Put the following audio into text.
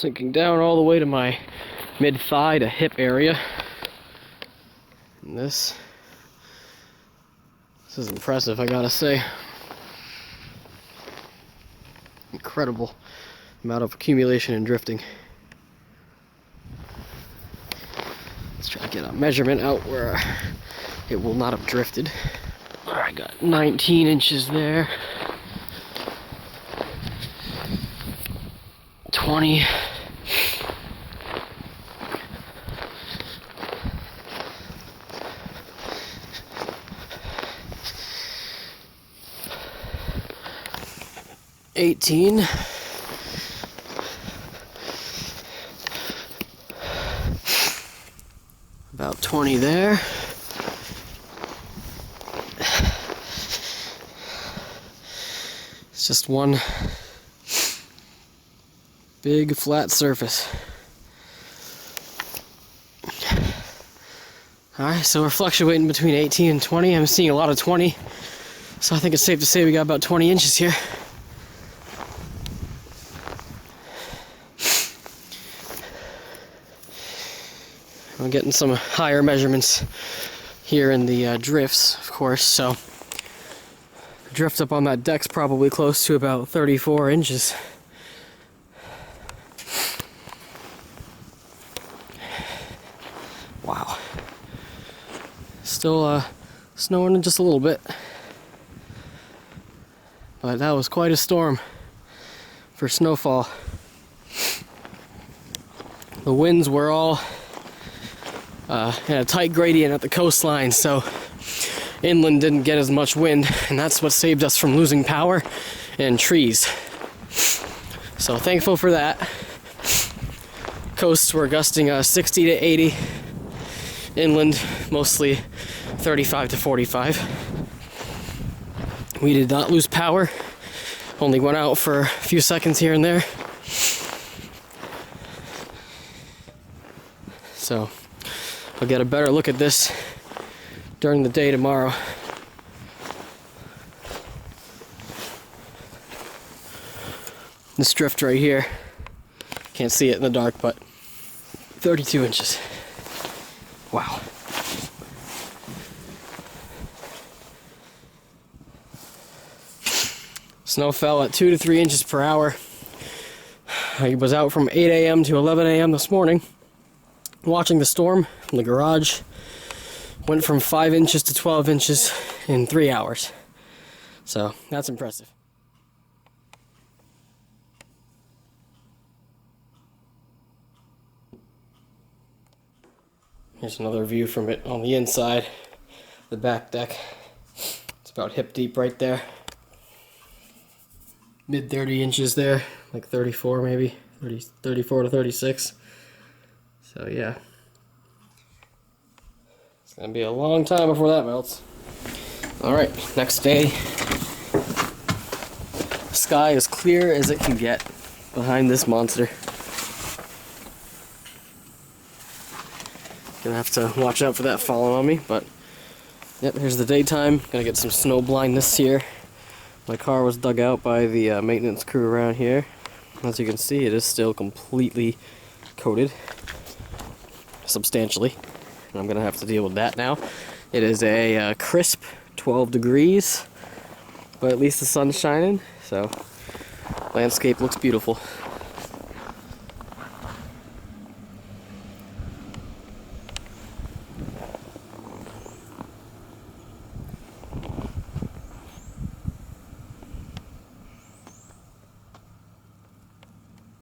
sinking down all the way to my mid-thigh to hip area. And this is impressive, I gotta say. Incredible amount of accumulation and drifting. Let's try to get a measurement out where it will not have drifted. I got 19 inches there. 20. $18. About 20 there. It's just one big flat surface. Alright, so we're fluctuating between 18 and 20. I'm seeing a lot of 20. So I think it's safe to say we got about 20 inches here. I'm getting some higher measurements here in the drifts, of course, so the drift up on that deck's probably close to about 34 inches. Wow. Still snowing just a little bit, but that was quite a storm for snowfall. The winds were all in a tight gradient at the coastline, so inland didn't get as much wind, and that's what saved us from losing power and trees. So thankful for that. Coasts were gusting 60 to 80. Inland mostly 35 to 45. We did not lose power. Only went out for a few seconds here and there. So I'll get a better look at this during the day tomorrow. This drift right here, can't see it in the dark, but 32 inches. Wow. Snow fell at 2 to 3 inches per hour. I was out from 8 a.m. to 11 a.m. this morning watching the storm from the garage. Went from 5 inches to 12 inches in 3 hours. So that's impressive. Here's another view from it on the inside, the back deck. It's about hip deep right there. Mid 30 inches there, like 34 maybe, 34 to 36. So yeah, it's gonna be a long time before that melts. All right, next day. The sky is clear as it can get behind this monster. Gonna have to watch out for that falling on me, but yep, here's the daytime. Gonna get some snow blindness here. My car was dug out by the maintenance crew around here. As you can see, it is still completely coated, substantially, and I'm gonna have to deal with that now. It is a crisp 12 degrees, but at least the sun's shining, so landscape looks beautiful.